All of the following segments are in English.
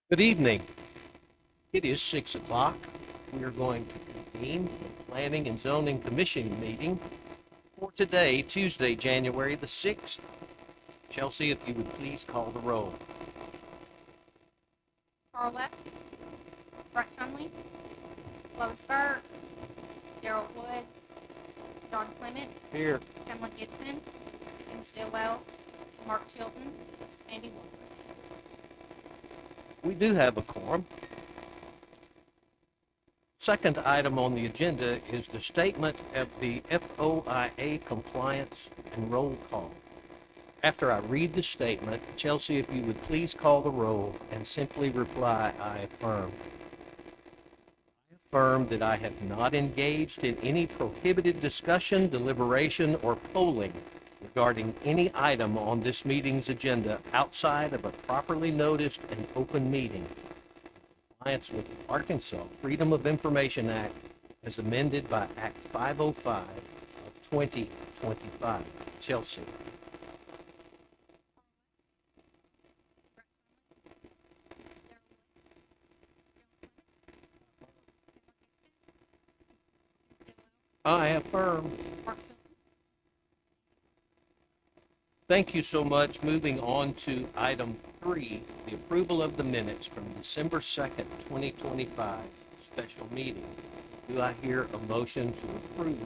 Good evening. It is 6 o'clock. We are going to convene the Planning and Zoning Commission meeting for today, Tuesday, January the 6th. Chelsea, if you would please call the roll. Carl West, Brett Chumley, Lois Burke, Daryl Wood, John Clement, Here. Pamela Gibson, Kim Stillwell, Mark Chilton, Andy Wolford. We do have a quorum. Second item on the agenda is the statement of the FOIA compliance and roll call. After I read the statement, Chelsea, if you would please call the roll and simply reply, I affirm. I affirm that I have not engaged in any prohibited discussion, deliberation, or polling regarding any item on this meeting's agenda outside of a properly noticed and open meeting. In compliance with the Arkansas Freedom of Information Act as amended by Act 505 of 2025. Chelsea. I affirm. Mark Chilton. Thank you so much. Moving on to item 3, the approval of the minutes from December 2nd, 2025 special meeting. Do I hear a motion to approve?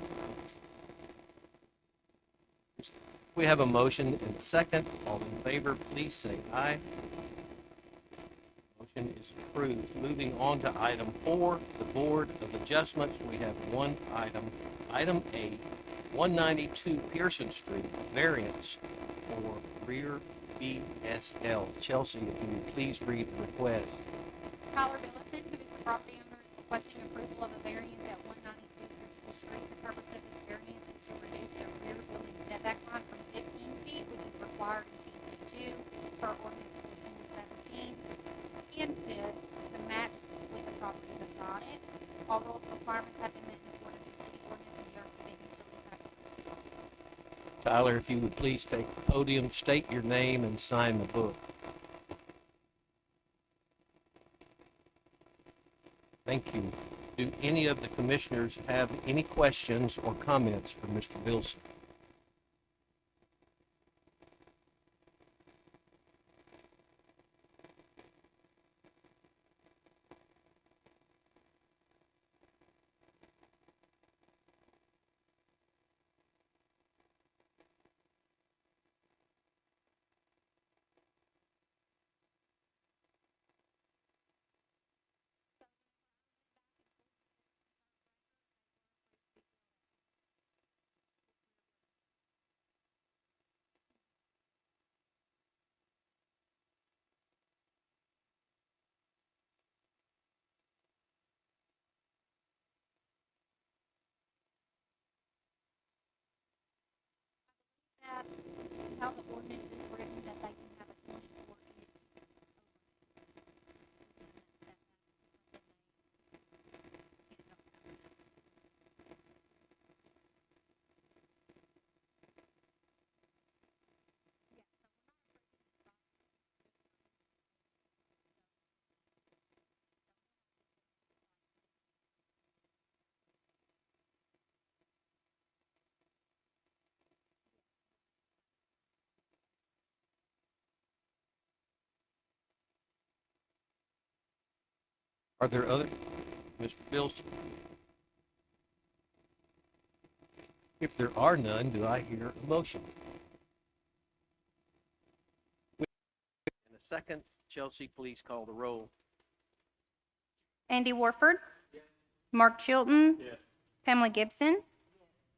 We have a motion and a second. All in favor, please say aye. Motion is approved. Moving on to item 4, the Board of Adjustments. We have one item. Item A, 192 Pearson Street, variance for rear BSL. Chelsea, if you would please read the request. Tyler Billison, who is the property owner, is requesting approval of a variance at 192 Pearson Street. The purpose of this variance is to reduce the rear building setback line from 15 feet, which is required in TC2 per ordinance 14 and 17, 10 feet to match with the property beside it. All rules and requirements have been met in accordance with city ordinance and the Big Utilities Act. Tyler, if you would please take the podium, state your name, and sign the book. Thank you. Do any of the commissioners have any questions or comments for Mr. Billson? That how the ordinance is written, that they can have a 24 feet Are there other? Mr. Billson? If there are none, do I hear a motion? In a second, Chelsea, please call the roll. Andy Warford, Mark Chilton, Pamela Gibson,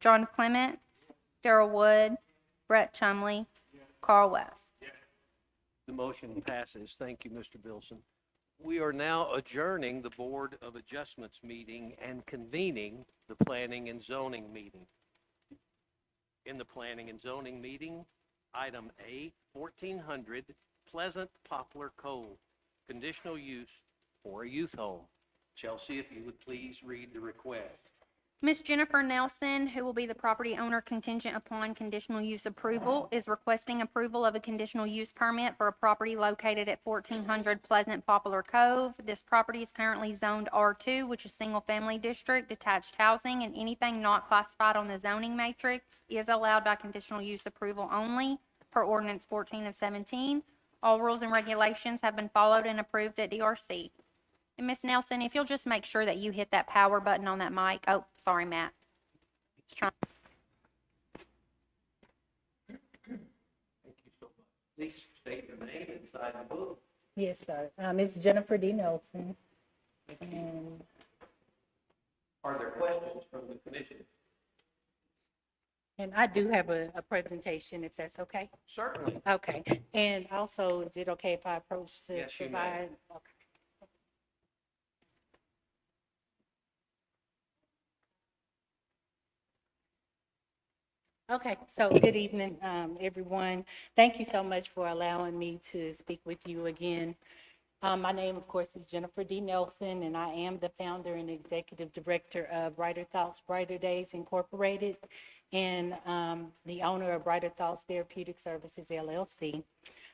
John Clements, Daryl Wood, Brett Chumley, Carl West. The motion passes. Thank you, Mr. Billson. We are now adjourning the Board of Adjustments meeting and convening the Planning and Zoning meeting. In the Planning and Zoning meeting, item A, 1400 Pleasant Poplar Cove, conditional use for a youth home. Chelsea, if you would please read the request. Ms. Jennifer Nelson, who will be the property owner contingent upon conditional use approval, is requesting approval of a conditional use permit for a property located at 1400 Pleasant Poplar Cove. This property is currently zoned R2, which is single-family district, detached housing, and anything not classified on the zoning matrix is allowed by conditional use approval only per ordinance 14 of 17. All rules and regulations have been followed and approved at DRC. And Ms. Nelson, if you'll just make sure that you hit that power button on that mic. Oh, sorry, Matt. Just trying- Thank you so much. Please state your name inside the book. Yes, sir. It's Jennifer D. Nelson. And Are there questions from the commission? I do have a presentation, if that's okay. Certainly. Okay. And also, is it okay if I approach to Yes, you may. provide? Okay. Okay, so good evening, everyone. Thank you so much for allowing me to speak with you again. My name, of course, is Jennifer D. Nelson, and I am the founder and executive director of Brighter Thoughts, Brighter Days Incorporated, and the owner of Brighter Thoughts Therapeutic Services, LLC.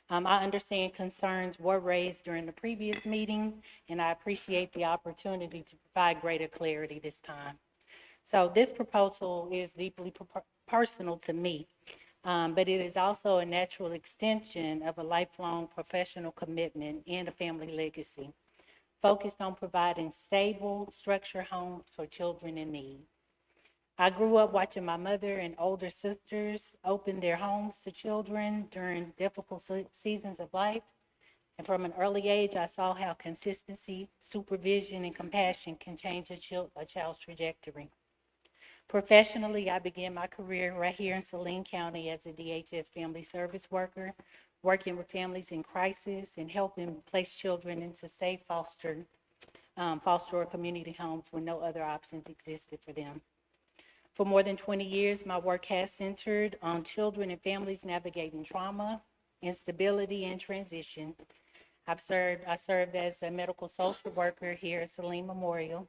I understand concerns were raised during the previous meeting, and I appreciate the opportunity to provide greater clarity this time. So this proposal is deeply personal to me, but it is also a natural extension of a lifelong professional commitment and a family legacy, focused on providing stable, structured homes for children in need. I grew up watching my mother and older sisters open their homes to children during difficult seasons of life. And from an early age, I saw how consistency, supervision, and compassion can change a child's trajectory. Professionally, I began my career right here in Saline County as a DHS family service worker, working with families in crisis and helping place children into safe foster or community homes when no other options existed for them. For more than 20 years, my work has centered on children and families navigating trauma, instability, and transition. I served as a medical social worker here at Saline Memorial,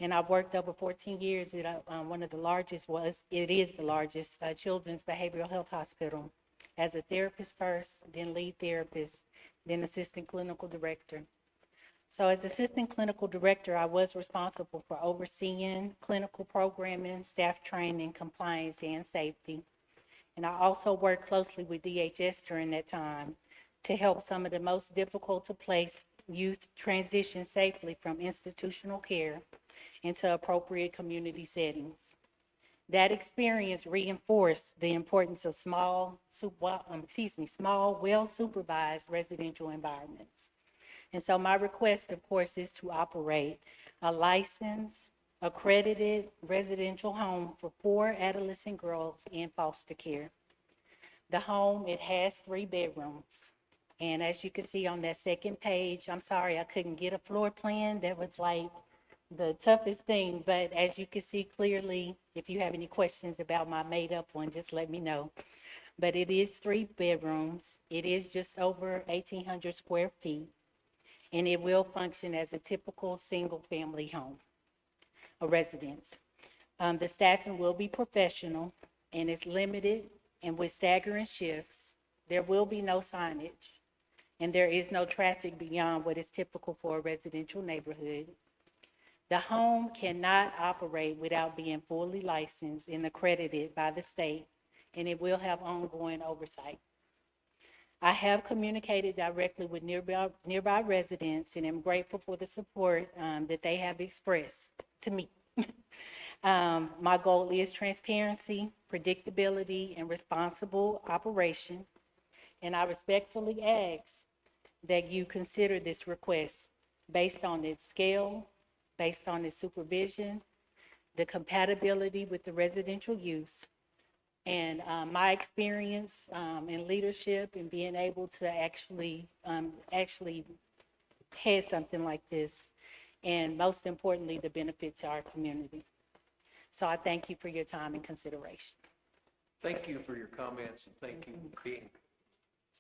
and I've worked over 14 years at one of the largest, it is the largest children's behavioral health hospital as a therapist first, then lead therapist, then assistant clinical director. So as assistant clinical director, I was responsible for overseeing clinical programming, staff training, compliance, and safety. And I also worked closely with DHS during that time to help some of the most difficult to place youth transition safely from institutional care into appropriate community settings. That experience reinforced the importance of small, well-supervised residential environments. And so my request, of course, is to operate a licensed, accredited residential home for 4 adolescent girls in foster care. The home, it has 3 bedrooms. And as you can see on that second page, I'm sorry I couldn't get a floor plan. That was like the toughest thing, but as you can see clearly, if you have any questions about my made-up one, just let me know. But it is 3 bedrooms. It is just over 1,800 square feet, and it will function as a typical single-family home, a residence. The staffing will be professional, and it's limited and with staggering shifts. There will be no signage, and there is no traffic beyond what is typical for a residential neighborhood. The home cannot operate without being fully licensed and accredited by the state, and it will have ongoing oversight. I have communicated directly with nearby residents and am grateful for the support that they have expressed to me. My goal is transparency, predictability, and responsible operation, and I respectfully ask that you consider this request based on its scale, based on its supervision, the compatibility with the residential use, and my experience in leadership and being able to actually head something like this, and most importantly, the benefit to our community. So I thank you for your time and consideration. Thank you for your comments, and thank you for being.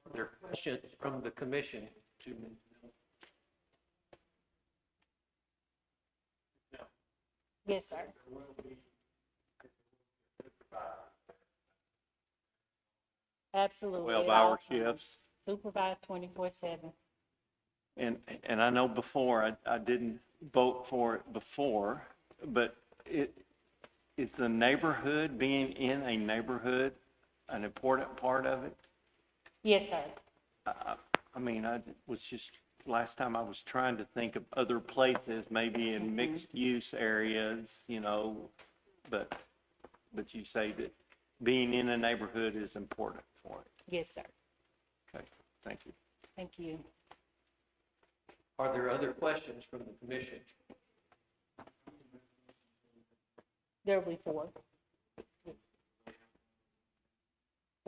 Are there questions from the commission to Ms. Nelson? No. Yes, sir. Absolutely. 12-hour shifts. Supervised 24/7. And I know before, I didn't vote for it before, but is the neighborhood, being in a neighborhood, an important part of it? Yes, sir. I mean, I was just, last time I was trying to think of other places, maybe in mixed-use areas, you know, but you say that being in a neighborhood is important for it. Yes, sir. Okay, thank you. Thank you. Are there other questions from the commission? There will be 4.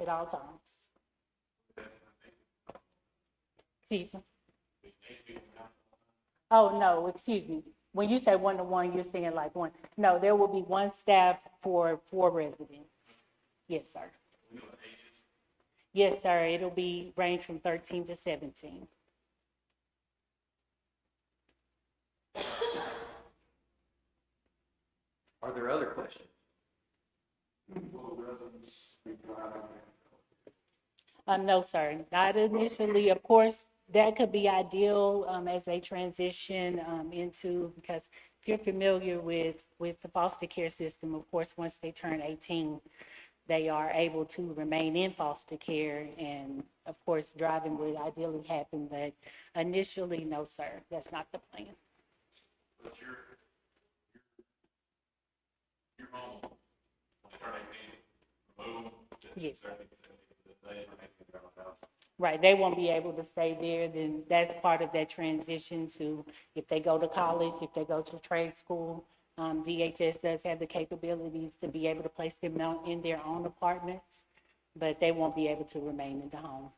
At all times. Excuse me. Oh, no, excuse me. When you say 1-to-1, you're saying like one. No, there will be 1 staff for 4 residents. Yes, sir. Yes, sir. It'll be range from 13 to 17. Are there other questions? No, sir, not initially. Of course, that could be ideal as they transition into, because if you're familiar with the foster care system, of course, once they turn 18, they are able to remain in foster care, and of course, driving would ideally happen, but initially, no, sir, that's not the plan. But your home, when they turn 18, remove. Yes. They remain in their own house. Right, they won't be able to stay there, then that's part of that transition to, if they go to college, if they go to trade school, DHS does have the capabilities to be able to place them in their own apartments, but they won't be able to remain in the home.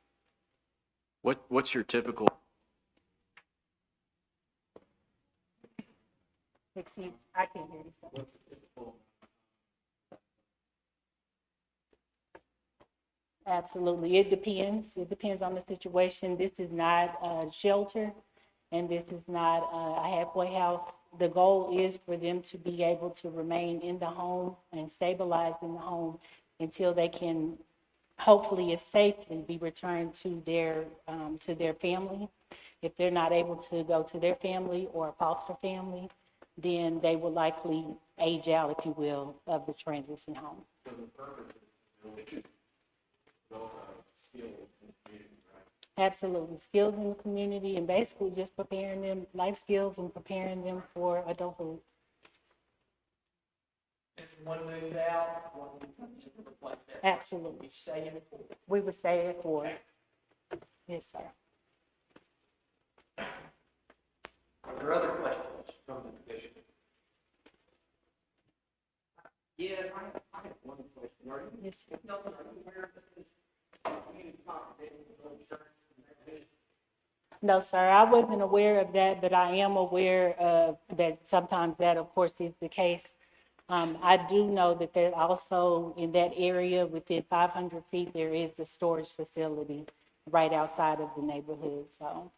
What's your typical, Excuse, I can't hear you, sir. Absolutely, it depends. It depends on the situation. This is not a shelter, and this is not a halfway house. The goal is for them to be able to remain in the home and stabilize in the home until they can, hopefully, if safely, be returned to their family. If they're not able to go to their family or a foster family, then they will likely age out, if you will, of the transition home. Absolutely, skills in the community and basically just preparing them, life skills and preparing them for adulthood. If one moves out, one comes in to replace that. Absolutely. We stay in it. We would stay it for it. Yes, sir. Are there other questions from the commission? Yeah, I have one question. Are you, Yes, sir. Nelson, are you aware of this? You confidential insurance and everything? No, sir, I wasn't aware of that, but I am aware of that sometimes that, of course, is the case. I do know that there also in that area within 500 feet, there is the storage facility right outside of the neighborhood, so.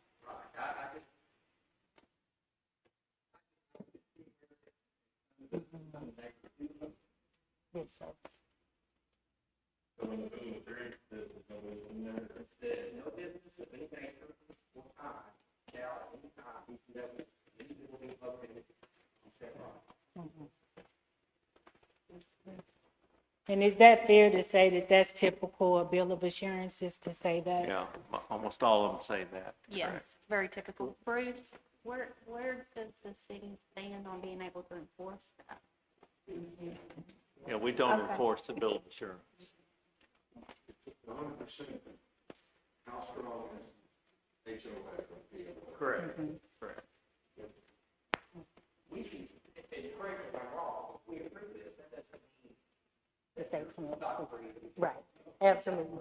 Yes, sir. So when the boom was there, there's no business in there. No business of any nature or kind shall at any time be conducted in any building located on said lot. And is that fair to say that that's typical, a bill of assurances to say that? Yeah, almost all of them say that. Yes, correct. it's very typical. Bruce, where does the city stand on being able to enforce that? Yeah, we don't Okay. enforce the bill of assurance. 100% how strong is HOA? Correct, correct. We can, if correct me if I'm wrong, if we approve this, that doesn't mean That they can't- stop for you. Right, absolutely.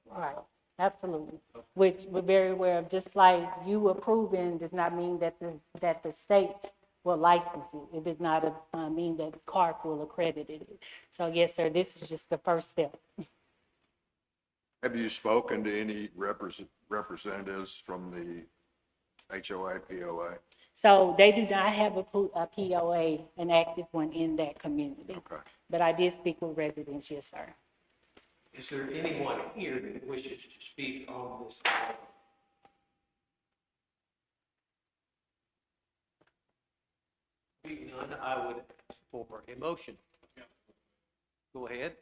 Right, absolutely. Which we're very aware of, just like you approving does not mean that the state will license it. It does not mean that CARC will accredit it. So yes, sir, this is just the first step. Have you spoken to any representatives from the HOA, POA? So they do not have a POA, an active one in that community. Okay. But I did speak with residents, yes, sir. Is there anyone here that wishes to speak on this item? Being none, I would ask for a motion. Go ahead.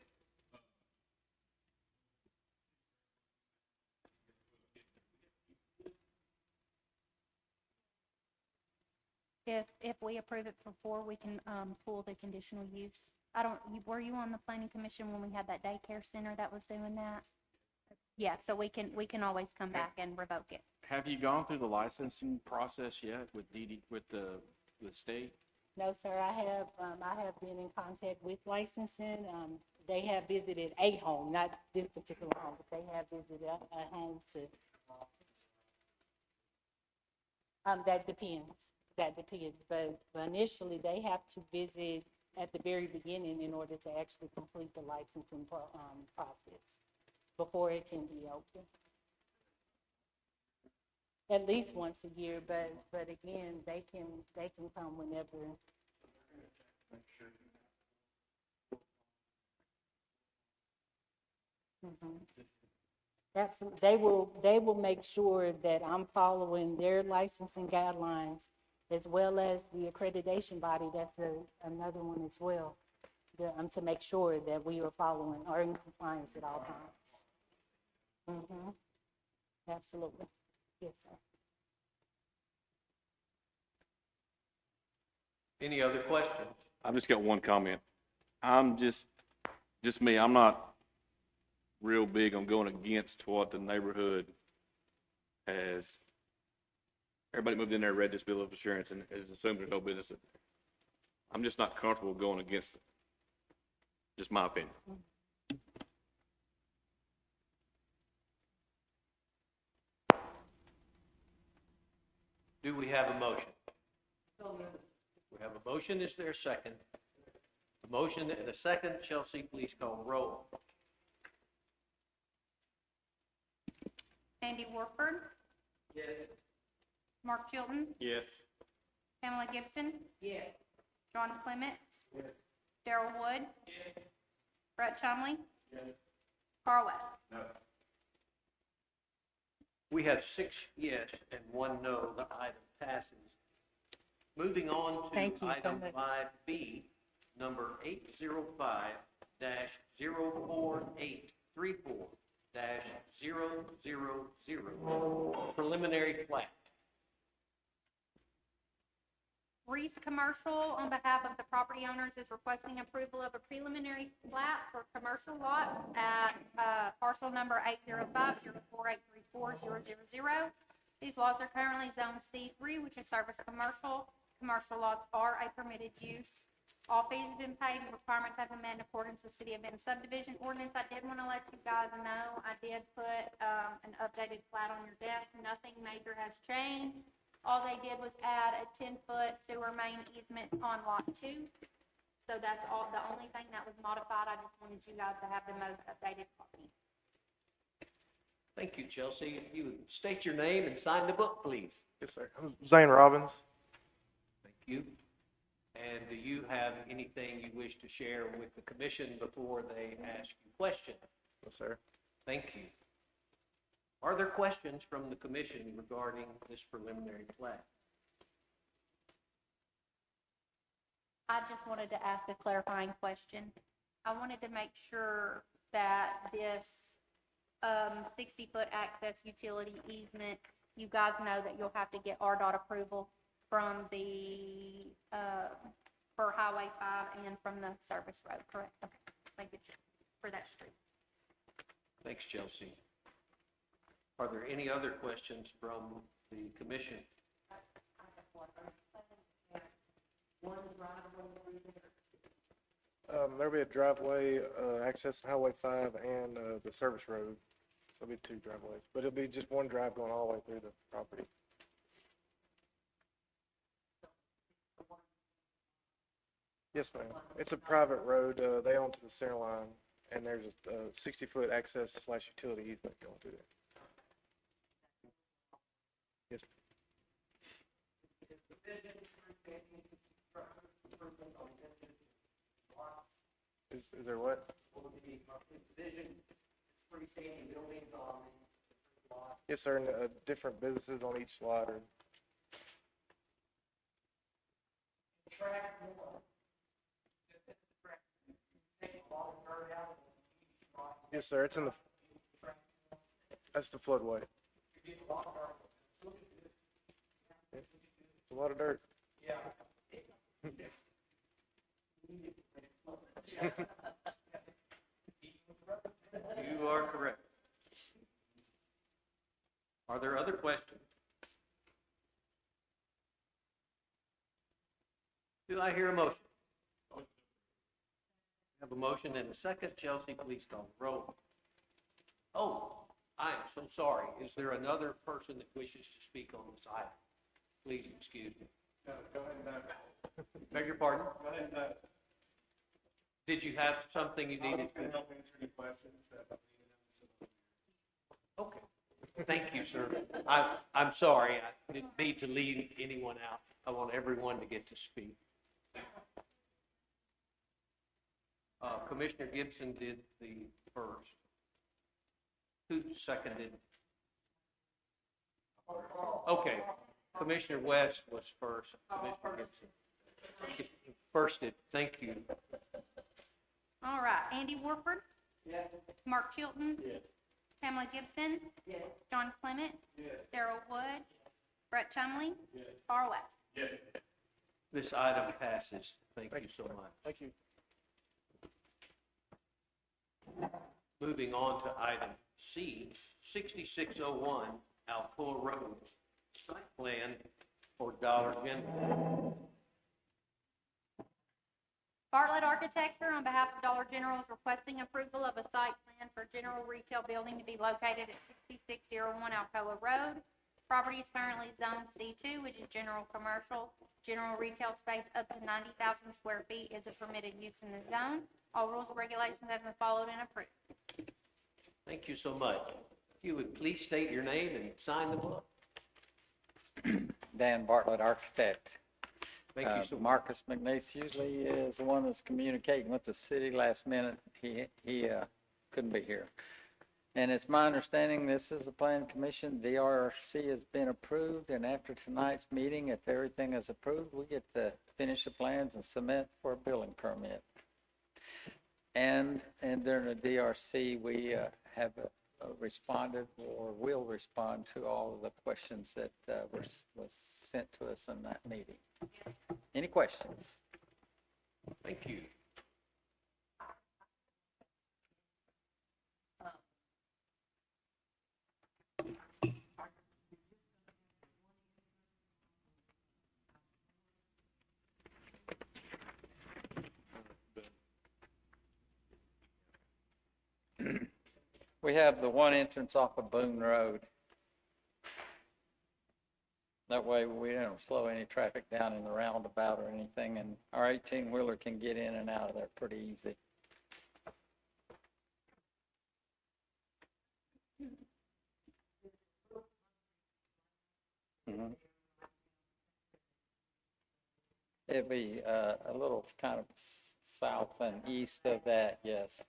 If we approve it before, we can, pull the conditional use. I don't, were you on the planning commission when we had that daycare center that was doing that? Yeah, so we can always come back and revoke it. Have you gone through the licensing process yet with with the state? No, sir, I have been in contact with licensing. They have visited a home, not this particular home, but they have visited a home to. That depends, but initially, they have to visit at the very beginning in order to actually complete the licensing, process before it can be open. At least once a year, but again, they can come whenever. Absolutely, they will make sure that I'm following their licensing guidelines as well as the accreditation body, that's another one as well. To make sure that we are following, are in compliance at all times. Absolutely, yes, sir. Any other questions? I've just got one comment. I'm just me, I'm not real big on going against what the neighborhood has. Everybody moved in there, read this bill of assurance, and has assumed there's no business. I'm just not comfortable going against it. Just my opinion. Do we have a motion? We have a motion. Is there a second? A motion and a second. Chelsea, please call roll. Andy Warford. Yes. Mark Chilton. Yes. Pamela Gibson. Yes. John Clements. Yes. Darrell Wood. Yes. Brett Chumley. Yes. Carl West. No. We have 6 yes and 1 no. The item passes. Moving on to Thank you so item much. 5B, number 805-04834-000, preliminary plat. Reese Commercial, on behalf of the property owners, is requesting approval of a preliminary plat for commercial lot at parcel number 805-04834-000. These lots are currently zone C3, which is service commercial. Commercial lots are a permitted use. All fees have been paid and requirements have been met in accordance with City of Benton subdivision ordinance. I did want to let you guys know, I did put an updated plat on your desk. Nothing major has changed. All they did was add a 10-foot sewer main easement on lot 2. So that's all, the only thing that was modified. I just wanted you guys to have the most updated copy. Thank you, Chelsea. If you would state your name and sign the book, please. Yes, sir. I'm Zane Robbins. Thank you. And do you have anything you wish to share with the commission before they ask you questions? Yes, sir. Thank you. Are there questions from the commission regarding this preliminary plat? I just wanted to ask a clarifying question. I wanted to make sure that this 60-foot access utility easement, you guys know that you'll have to get RDOT approval from the, for Highway 5 and from the service road, correct? Okay, thank you for that street. Thanks, Chelsea. Are there any other questions from the commission? There'll be a driveway, access to Highway 5 and the service road. So it'll be 2 driveways, but it'll be just one drive going all the way through the property. Yes, ma'am. It's a private road. They own to the center line, and there's a 60-foot access / utility easement going through there. Yes. Is there what? Yes, sir, and, different businesses on each lot or. Yes, sir, it's in the, that's the floodway. It's a lot of dirt. You are correct. Are there other questions? Do I hear a motion? Have a motion and a second. Chelsea, please call the roll. Oh, I am so sorry. Is there another person that wishes to speak on this item? Please excuse me. Go ahead and, Beg your pardon? go ahead and, Did you have something you needed to? help answer any questions that. Okay. Thank you, sir. I'm sorry. I didn't mean to leave anyone out. I want everyone to get to speak. Commissioner Gibson did the first. Who seconded? Okay. Commissioner West was first. Commissioner Gibson. Firsted. Thank you. All right, Andy Warford. Yes. Mark Chilton. Yes. Pamela Gibson. Yes. John Clement. Yes. Darrell Wood. Brett Chumley. Yes. Carl West. This item passes. Thank you so much. Thank you. Moving on to item C, 6601 Alcoa Road, site plan for Dollar General. Bartlett Architecture, on behalf of Dollar General, is requesting approval of a site plan for general retail building to be located at 6601 Alcoa Road. Property is currently zoned C2, which is general commercial. General retail space up to 90,000 square feet is a permitted use in the zone. All rules and regulations have been followed and approved. Thank you so much. If you would please state your name and sign the book. Dan Bartlett, architect. Thank you so much. Marcus McNeese usually is the one that's communicating with the city last minute. He couldn't be here. And it's my understanding this is a plan commission. DRC has been approved, and after tonight's meeting, if everything is approved, we get to finish the plans and submit for a building permit. And during the DRC, we have responded or will respond to all of the questions that was sent to us in that meeting. Any questions? Thank you. We have the one entrance off of Boone Road. That way we don't slow any traffic down in the roundabout or anything, and our 18-wheeler can get in and out of there pretty easy. Mhm. It'd be a little kind of south and east of that, yes.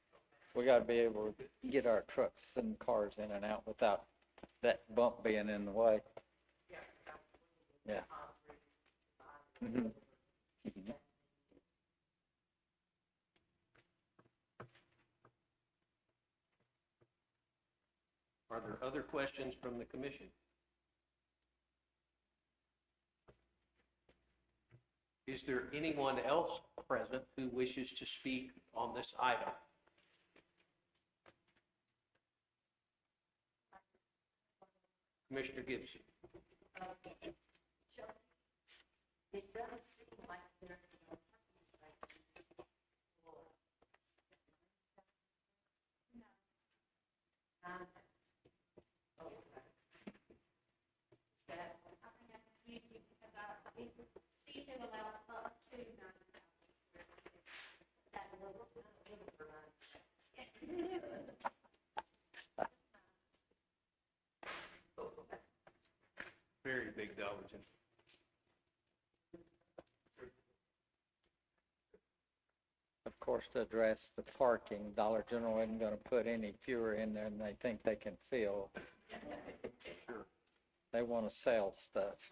We got to be able to get our trucks and cars in and out without that bump being in the way. Yeah. Mhm. Mhm. Are there other questions from the commission? Is there anyone else present who wishes to speak on this item? Commissioner Gibson. Very big dollars. course, to address the parking, Dollar General isn't gonna put any fewer in there than they think they can fill. They wanna sell stuff.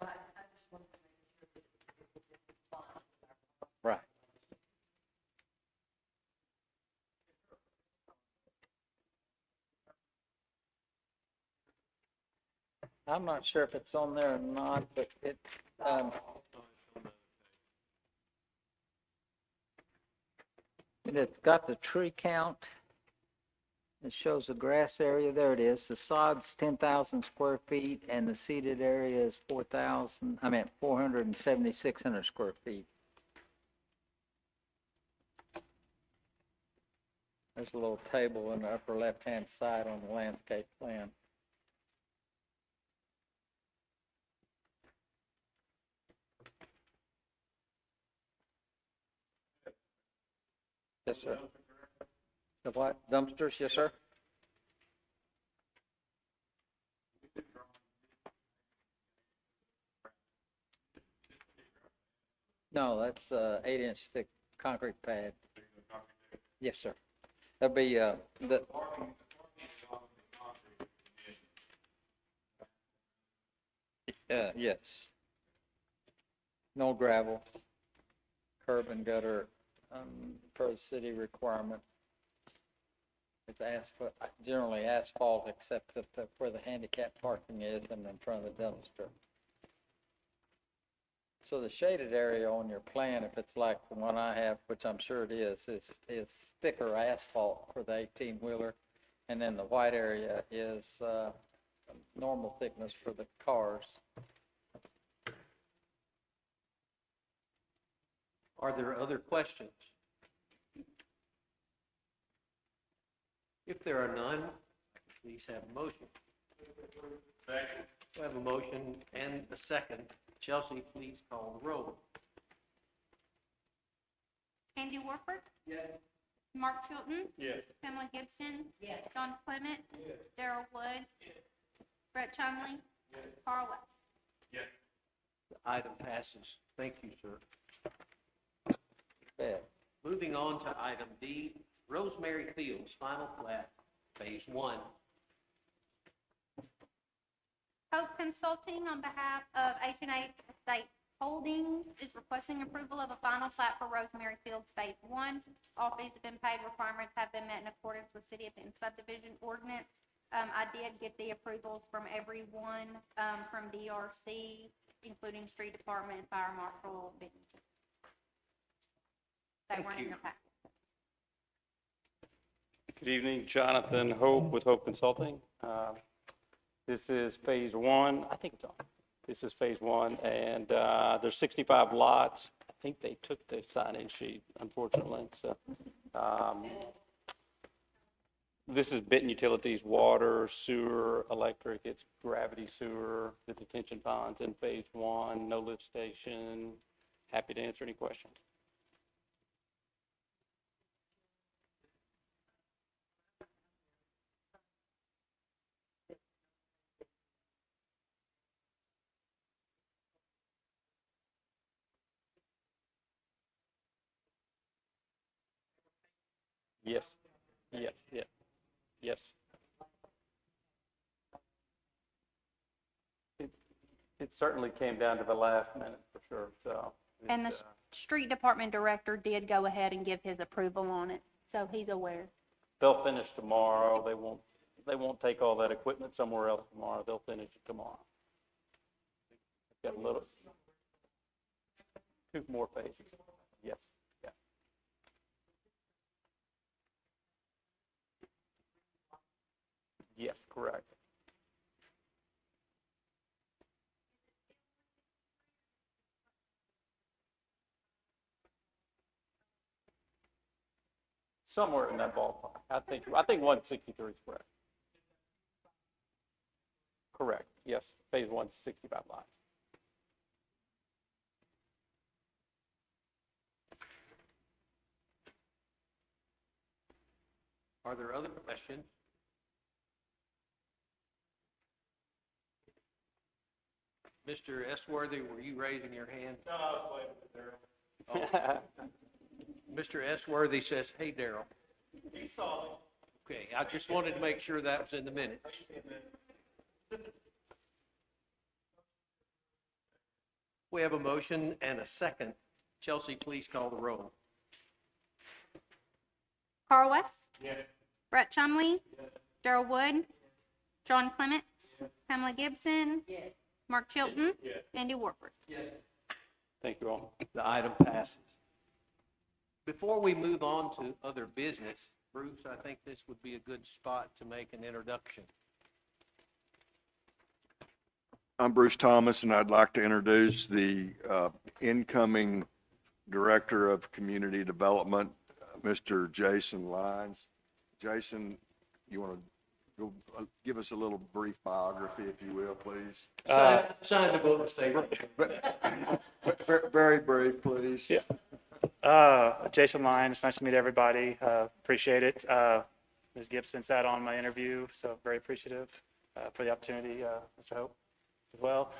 Right. I'm not sure if it's on there or not, but it's got the tree count. It shows the grass area, there it is. The sod's 10,000 square feet and the seeded area is 476 square feet. There's a little table in the upper left-hand side on the landscape plan. Yes, sir. The what? Dumpsters? Yes, sir. No, that's 8-inch thick concrete pad. Yes, sir. That'll be yes. No gravel, curb and gutter, per city requirement. It's asphalt, generally asphalt, except where the handicap parking is and in front of the dumpster. So the shaded area on your plan, if it's like the one I have, which I'm sure it is thicker asphalt for the 18-wheeler. And then the white area is normal thickness for the cars. Are there other questions? If there are none, please have a motion. Second. We have a motion and a second. Chelsea, please call the roll. Andy Warford? Yes. Mark Chilton? Yes. Pamela Gibson? Yes. John Clement? Yes. Darrell Wood? Yes. Brett Chumley? Yes. Carl West? The item passes. Thank you, sir. Bad. Moving on to item D, Rosemary Fields, final plat, phase 1. Hope Consulting, on behalf of H&H Estate Holdings, is requesting approval of a final plat for Rosemary Fields Phase 1. All fees have been paid, requirements have been met in accordance with City of Benton subdivision ordinance. I did get the approvals from everyone, from DRC, including Street Department, Fire Marshal, Benton. They Thank weren't in you. your packet. Good evening, Jonathan Hope with Hope Consulting. This is phase 1. I think it's on. This is phase 1, and there's 65 lots. I think they took the sign-in sheet, unfortunately. So this is Benton Utilities, water, sewer, electric. It's gravity sewer, the detention ponds in phase 1, no lift station. Happy to answer any questions. Yes, yes, yes, yes. It certainly came down to the last minute for sure, so. And the Street Department Director did go ahead and give his approval on it, so he's aware. They'll finish tomorrow. They won't take all that equipment somewhere else tomorrow. They'll finish it tomorrow. Got a little, 2 more phases. Yes, yeah. Yes, correct. Somewhere in that ballpark. I think 163 is correct. Correct, yes. Phase 1, 65 lots. Are there other questions? Mr. Esworthy, were you raising your hand? No, I was waiting for Darrell. Mr. S. Worthy says, hey, Daryl. He saw it. Okay, I just wanted to make sure that was in the minutes. We have a motion and a second. Chelsea, please call the roll. Carl West. Brett Chumley. Daryl Wood. John Clements. Pamela Gibson. Mark Chilton. Andy Warford. Thank you all. The item passes. Before we move on to other business, Bruce, I think this would be a good spot to make an introduction. I'm Bruce Thomas, and I'd like to introduce the incoming Director of Community Development, Mr. Jason Lyons. Jason, you want to go give us a little brief biography, if you will, please? Sign the vote statement. Very brief, please. Jason Lyons, nice to meet everybody. Appreciate it. Ms. Gibson sat on my interview, so very appreciative for the opportunity, Mr. Hope, as well.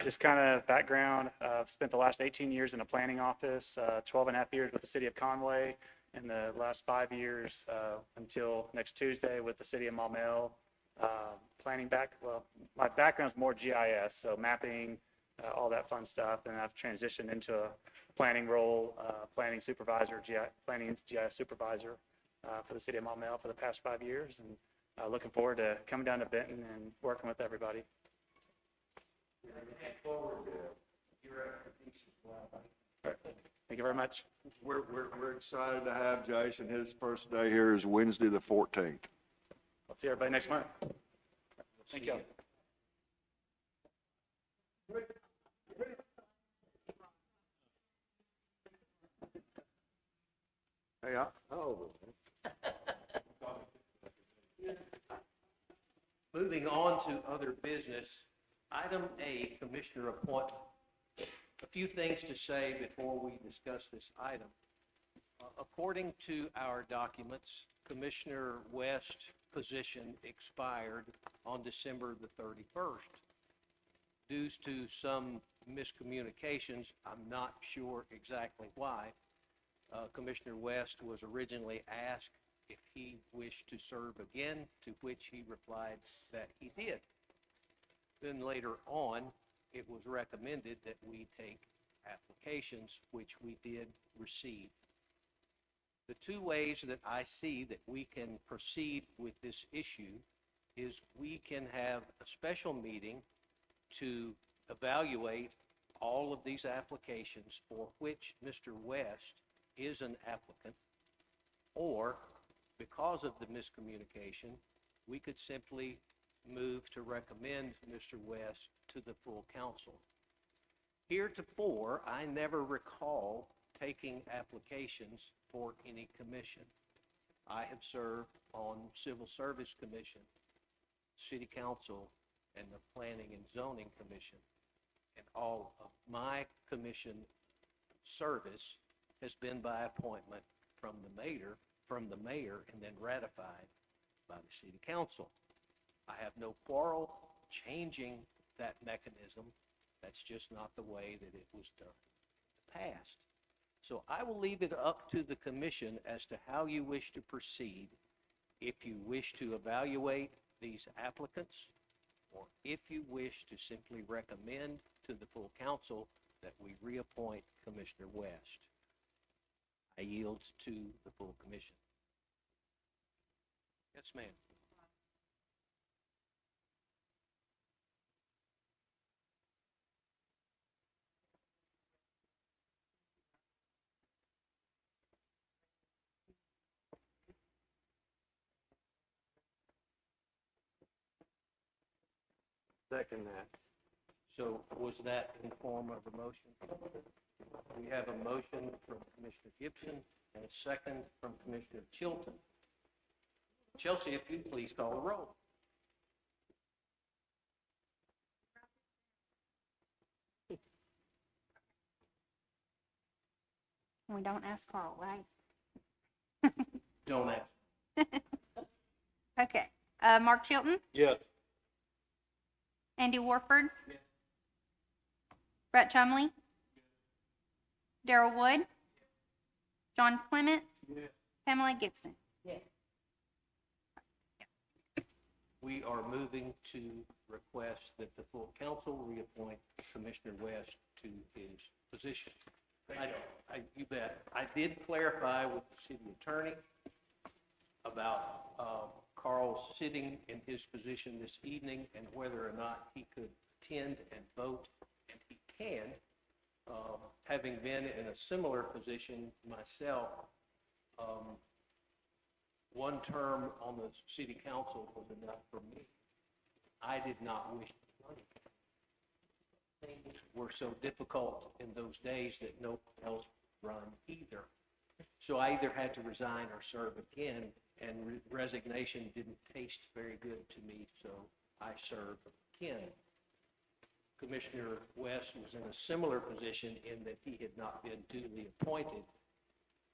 Just kind of background, I've spent the last 18 years in a planning office, 12 and a half years with the city of Conway, and the last 5 years until next Tuesday with the city of Maumelle. My background is more GIS, so mapping, all that fun stuff, and I've transitioned into a planning role, planning supervisor, planning GIS supervisor for the city of Maumelle for the past 5 years, and looking forward to coming down to Benton and working with everybody. Thank you very much. We're excited to have Jason. His first day here is Wednesday, the 14th. I'll see everybody next month. Thank you. Hey, oh. Moving on to other business, item A, Commissioner appointment. A few things to say before we discuss this item. According to our documents, Commissioner West's position expired on December the 31st. Due to some miscommunications, I'm not sure exactly why, Commissioner West was originally asked if he wished to serve again, to which he replied that he did. Then later on, it was recommended that we take applications, which we did receive. The two ways that I see that we can proceed with this issue is we can have a special meeting to evaluate all of these applications for which Mr. West is an applicant, or because of the miscommunication, we could simply move to recommend Mr. West to the full council. Heretofore, I never recall taking applications for any commission. I have served on Civil Service Commission, City Council, and the Planning and Zoning Commission. And all of my commission service has been by appointment from the mayor, and then ratified by the City Council. I have no quarrel changing that mechanism. That's just not the way that it was done in the past. So I will leave it up to the commission as to how you wish to proceed. If you wish to evaluate these applicants, or if you wish to simply recommend to the full council that we reappoint Commissioner West. I yield to the full commission. Yes, ma'am. Second that. So was that in form of a motion? We have a motion from Commissioner Gibson and a second from Commissioner Chilton. Chelsea, if you'd please call the roll. We don't ask Carl, right? Don't ask. Okay. Mark Chilton, Yes. Andy Warford. Brett Chumley. Daryl Wood. John Clement. Pamela Gibson. We are moving to request that the full council reappoint Commissioner West to his position. You bet. I did clarify with the city attorney about Carl sitting in his position this evening and whether or not he could attend and vote, and he can. Having been in a similar position myself, one term on the city council was enough for me. I did not wish to run. Things were so difficult in those days that no one else run either. So I either had to resign or serve again, and resignation didn't taste very good to me, so I served again. Commissioner West was in a similar position in that he had not been duly appointed,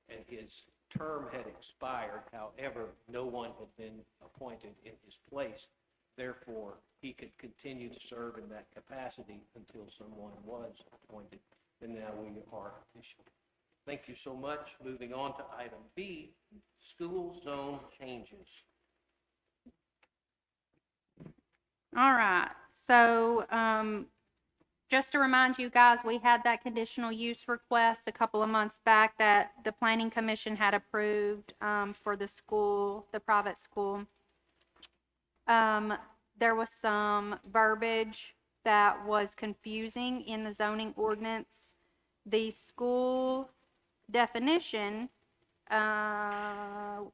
and his term had expired. However, no one had been appointed in his place. Therefore, he could continue to serve in that capacity until someone was appointed, and now we are official. Thank you so much. Moving on to item B, school zone changes. All right, so, just to remind you guys, we had that conditional use request a couple of months back that the planning commission had approved, for the school, the private school. There was some verbiage that was confusing in the zoning ordinance. The school definition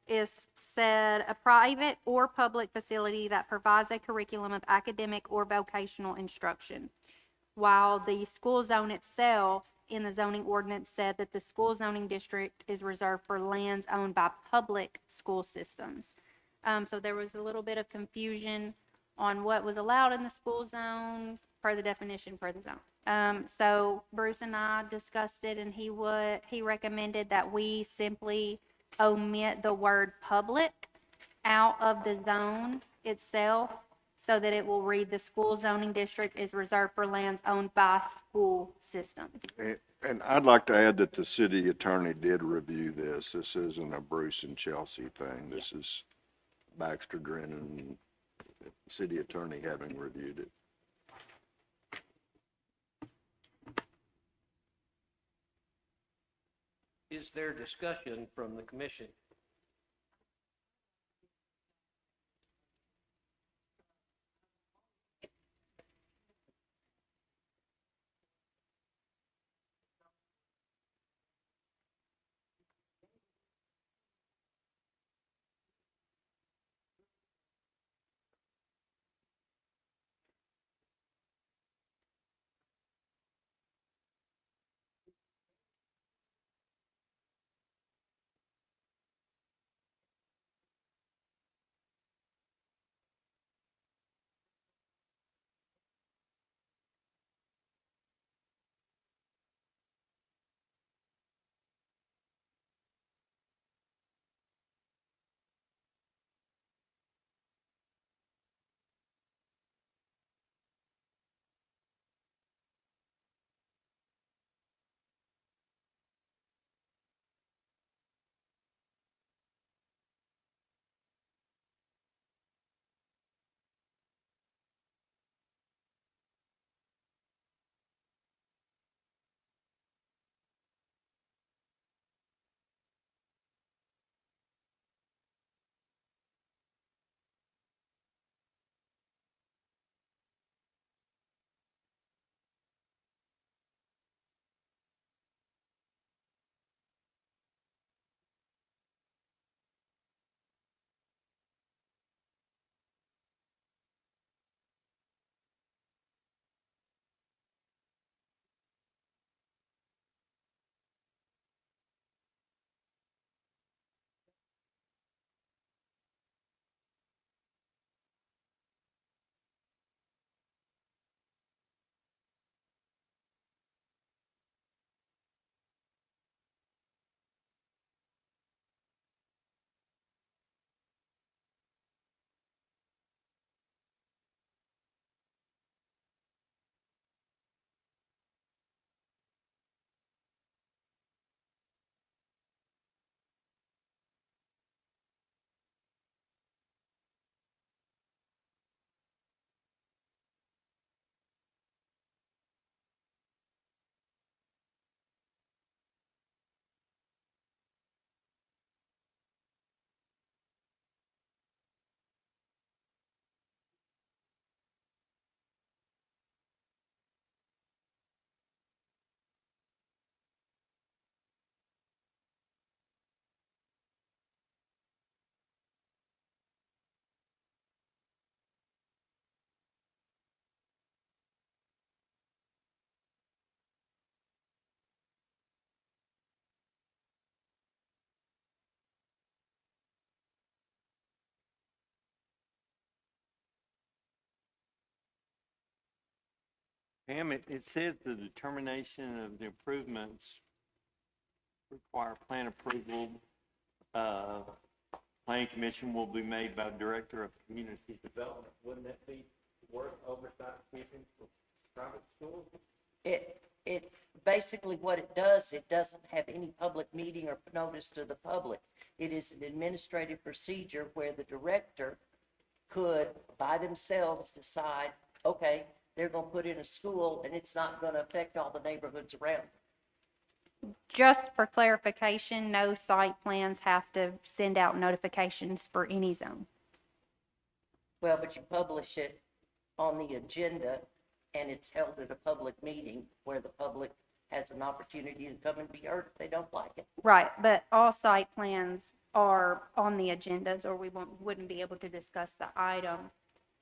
is said a private or public facility that provides a curriculum of academic or vocational instruction, while the school zone itself in the zoning ordinance said that the school zoning district is reserved for lands owned by public school systems. So there was a little bit of confusion on what was allowed in the school zone per the definition for the zone. So Bruce and I discussed it, and he recommended that we simply omit the word public out of the zone itself so that it will read the school zoning district is reserved for lands owned by school systems. And I'd like to add that the city attorney did review this. This isn't a Bruce and Chelsea thing. This is Baxter Drennan, city attorney, having reviewed it. Is there discussion from the commission? Pam, it says the determination of the improvements require plan approval. Planning commission will be made by Director of Community Development. Wouldn't that be work oversight commission for private schools? It, basically what it does, it doesn't have any public meeting or notice to the public. It is an administrative procedure where the director could, by themselves, decide, okay, they're gonna put in a school and it's not gonna affect all the neighborhoods around. Just for clarification, no site plans have to send out notifications for any zone. Well, but you publish it on the agenda and it's held at a public meeting where the public has an opportunity to come and be heard if they don't like it. Right, but all site plans are on the agendas or we wouldn't be able to discuss the item.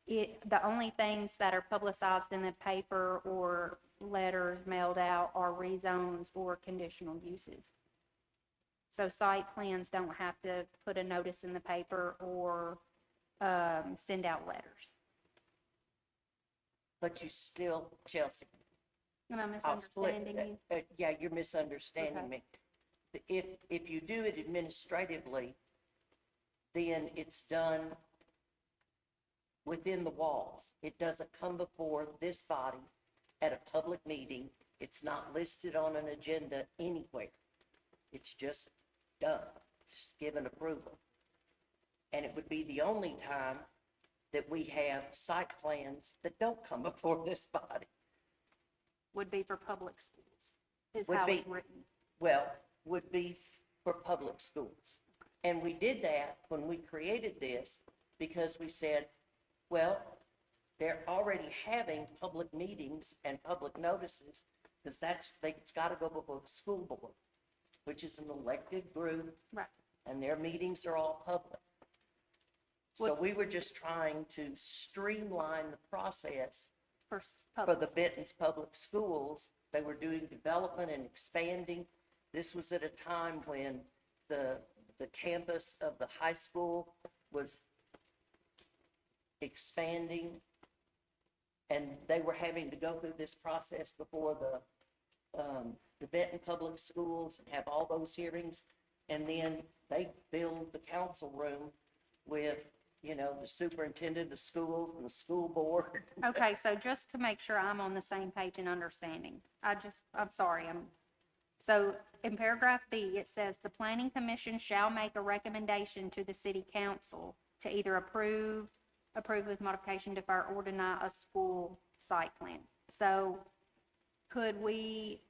The only things that are publicized in the paper or letters mailed out are rezones or conditional uses. So site plans don't have to put a notice in the paper or send out letters. But you still, Chelsea, Am I I'll split, misunderstanding you? yeah, you're misunderstanding Okay. me. If you do it administratively, then it's done within the walls. It doesn't come before this body at a public meeting. It's not listed on an agenda anywhere. It's just done, just given approval. And it would be the only time that we have site plans that don't come before this body. Would be for public schools, is Would how be. it's written. Well, would be for public schools. And we did that when we created this because we said, well, they're already having public meetings and public notices because it's got to go before the school board, which is an elected group. Right. And their meetings are all public. So we were just trying to streamline the process For for public. the Benton's Public Schools. They were doing development and expanding. This was at a time when the campus of the high school was expanding. And they were having to go through this process before the Benton Public Schools and have all those hearings. And then they filled the council room with, the superintendent of schools and the school board. Okay, so just to make sure I'm on the same page and understanding, I'm sorry, so in paragraph B, it says, "The planning commission shall make a recommendation to the city council to either approve with modification, defer, or deny a school site plan." So could we,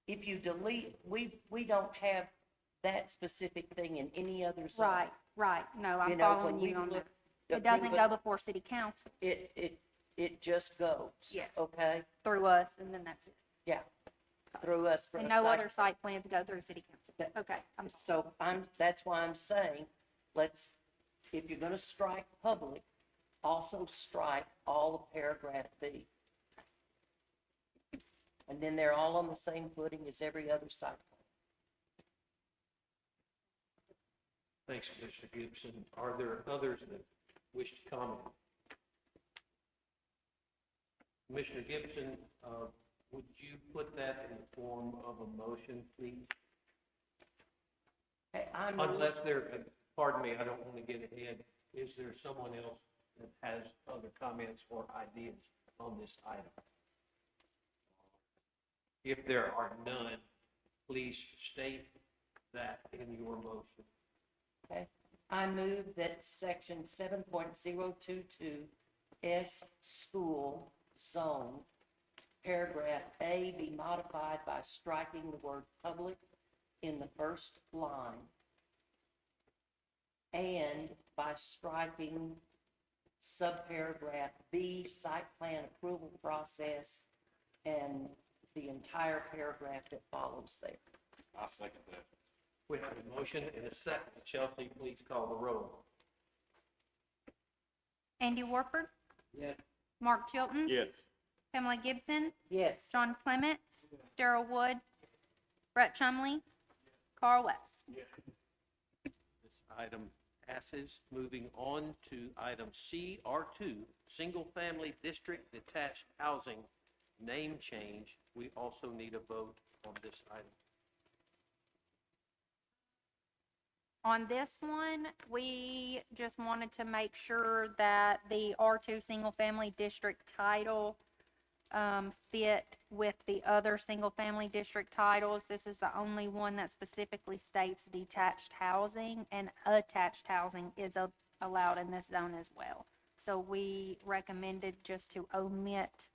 If you delete, we don't have that specific thing in any other zone. right, no, I'm When following we you on that. look- It doesn't go before city council, It just goes. Yes. Okay? through us, and then that's it. Yeah. Through us for And a no site other site plans go through city council. That- Okay, So that's why I'm saying, if you're gonna strike public, also strike all of paragraph B. And then they're all on the same footing as every other site plan. Thanks, Commissioner Gibson. Are there others that wish to comment? Commissioner Gibson, would you put that in the form of a motion, please? Hey, Unless pardon me, I don't want to get ahead. Is there someone else that has other comments or ideas on this item? If there are none, please state that in your motion. Okay, I move that section 7.022 S school zone, paragraph A be modified by striking the word public in the first line and by striking subparagraph B, site plan approval process, and the entire paragraph that follows there. I second that. We have a motion and a second. Chelsea, please call the roll. Andy Warford, Yes. Mark Chilton. Yes. Pamela Gibson, Yes. John Clements, Darrell Wood, Brett Chumley, Carl West. This item passes. Moving on to item C, R2, Single Family District Detached Housing name change. We also need a vote on this item. On this one, we just wanted to make sure that the R2 Single Family District title fit with the other single family district titles. This is the only one that specifically states detached housing, and attached housing is allowed in this zone as well. So we recommended just to omit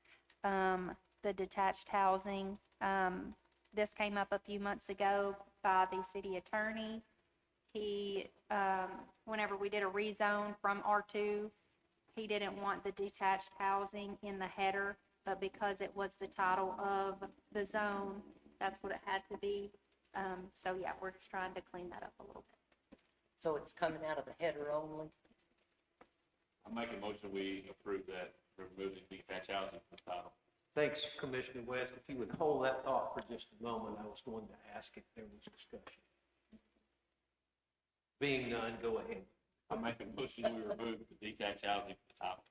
the detached housing. This came up a few months ago by the city attorney. He, whenever we did a rezone from R2, he didn't want the detached housing in the header, but because it was the title of the zone, that's what it had to be. So yeah, we're just trying to clean that up a little bit. So it's coming out of the header only? I make a motion, we approve that, removing detached housing from the title. Thanks, Commissioner West. If you would hold that thought for just a moment, I was going to ask if there was discussion. Being none, go ahead. I make a motion, we remove the detached housing from the title.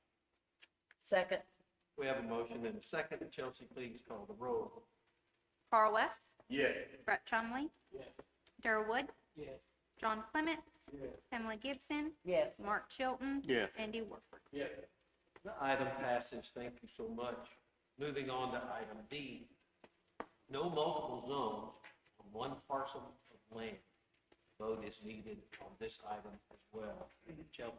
Second? We have a motion and a second. Chelsea, please call the roll. Carl West, Yes. Brett Chumley. Yes. Darrell Wood, Yes. John Clements, Pamela Gibson, Yes. Mark Chilton, Yes. Andy Warford. Yes. The item passes. Thank you so much. Moving on to item D. No multiple zones on one parcel of land. Vote is needed on this item as well. Chelsea.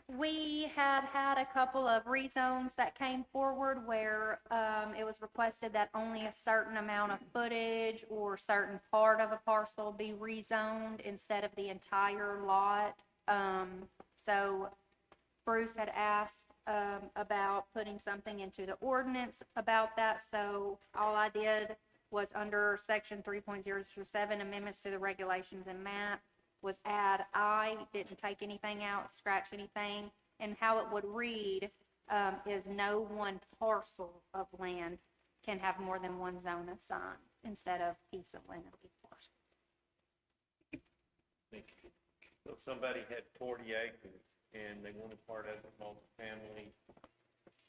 We had a couple of rezones that came forward where it was requested that only a certain amount of footage or certain part of a parcel be rezoned instead of the entire lot. So Bruce had asked about putting something into the ordinance about that, so all I did was under section 3.007, amendments to the regulations and map, was add I, didn't take anything out, scratch anything, and how it would read is no one parcel of land can have more than one zone assigned, instead of piece of land of each parcel. Thank you. So if somebody had 40 acres and they wanted part of it multifamily,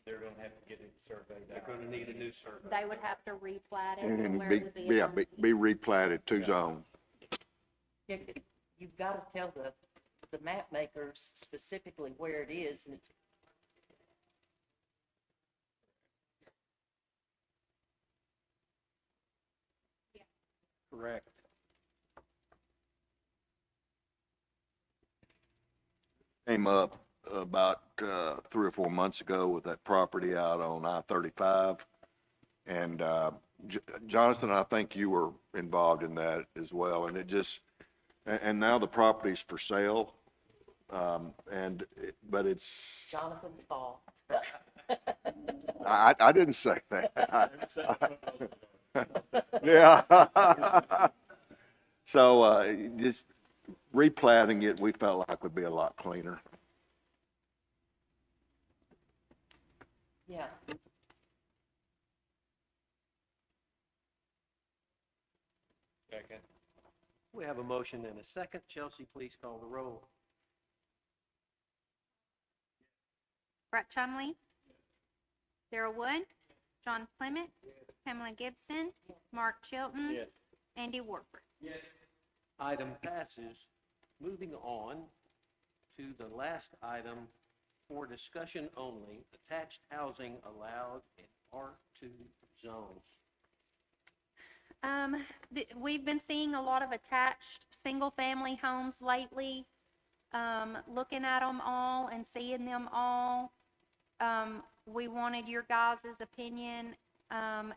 they're gonna have to get it surveyed They're out. going to need a new survey. They would have to replat it to And where be, it would be. yeah, a zone. be replatted to zone. You've got to tell the map makers specifically where it is, and it's, Correct. Came up about 3 or 4 months ago with that property out on I-35. And Jonathan, I think you were involved in that as well. And it just, and now the property's for sale. But it's, Jonathan's fault. I didn't say that. Yeah. So just replatting it, we felt like would be a lot cleaner. Yeah. Second. We have a motion and a second. Chelsea, please call the roll. Brett Chumley. Darrell Wood. John Clement. Pamela Gibson. Mark Chilton. Yes. Andy Warford. Item passes. Moving on to the last item for discussion only, attached housing allowed in R2 zones. We've been seeing a lot of attached single-family homes lately. Looking at them all and seeing them all, we wanted your guys' opinion,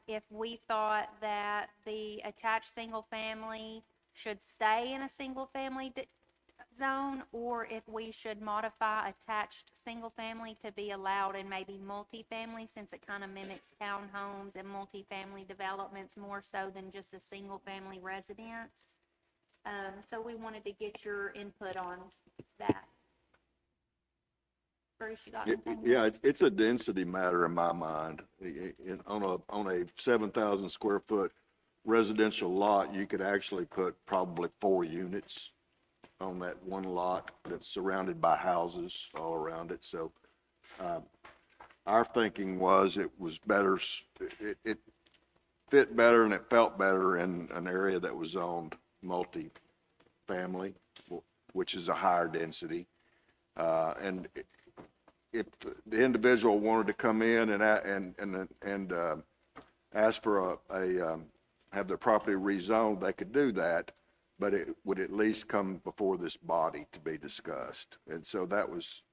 if we thought that the attached single-family should stay in a single-family zone, or if we should modify attached single-family to be allowed in maybe multifamily, since it kind of mimics townhomes and multifamily developments more so than just a single-family residence. So we wanted to get your input on that. Bruce, you got anything? Yeah, it's a density matter in my mind. On a 7,000 square foot residential lot, you could actually put probably 4 units. on that one lot that's surrounded by houses all around it. So our thinking was it was better, it fit better and it felt better in an area that was zoned multi-family, which is a higher density. And if the individual wanted to come in and ask for have their property rezoned, they could do that, but it would at least come before this body to be discussed. And so that was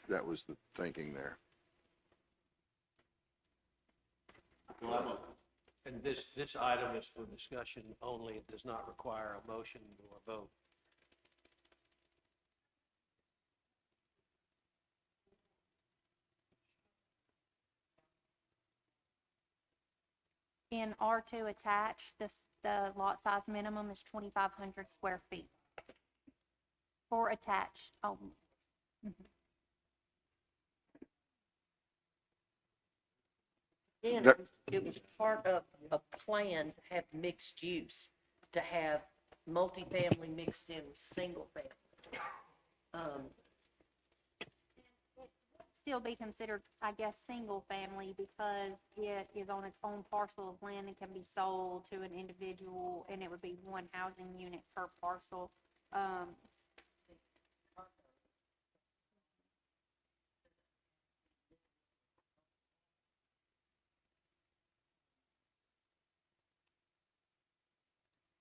the thinking there. And this item is for discussion only. It does not require a motion or a vote. In R2 attached, the lot size minimum is 2,500 square feet for attached only. Again, That- it was part of a plan to have mixed use, to have multifamily mixed in with single family. Still be considered, I guess, single family because it is on its own parcel of land and can be sold to an individual, and it would be one housing unit per parcel.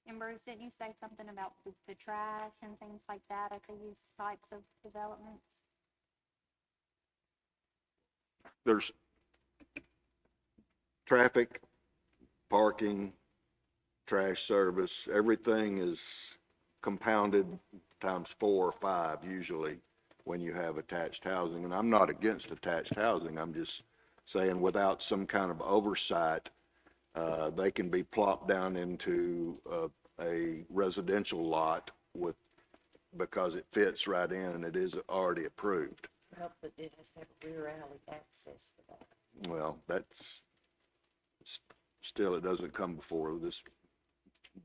And Bruce, didn't you say something about the trash and things like that at these types of developments? There's traffic, parking, trash service, everything is compounded times 4 or 5 usually when you have attached housing. And I'm not against attached housing. I'm just saying without some kind of oversight, they can be plopped down into a residential lot because it fits right in and it is already approved. Well, but it has to have rear alley access for that. Well, that's, still, it doesn't come before this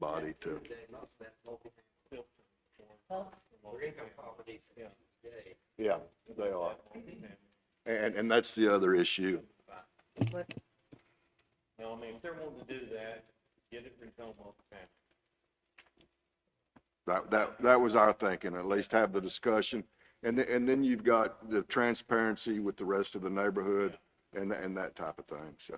body to, yeah, they are. And that's the other issue. But No, I mean, if they're wanting to do that, get it rezoned multifamily. That was our thinking, at least have the discussion. And then you've got the transparency with the rest of the neighborhood and that type of thing, so.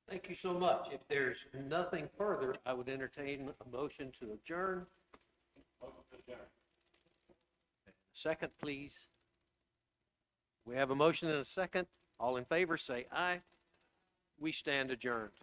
Thank you so much. If there's nothing further, I would entertain a motion to adjourn. Second, please. We have a motion and a second. All in favor, say aye. We stand adjourned.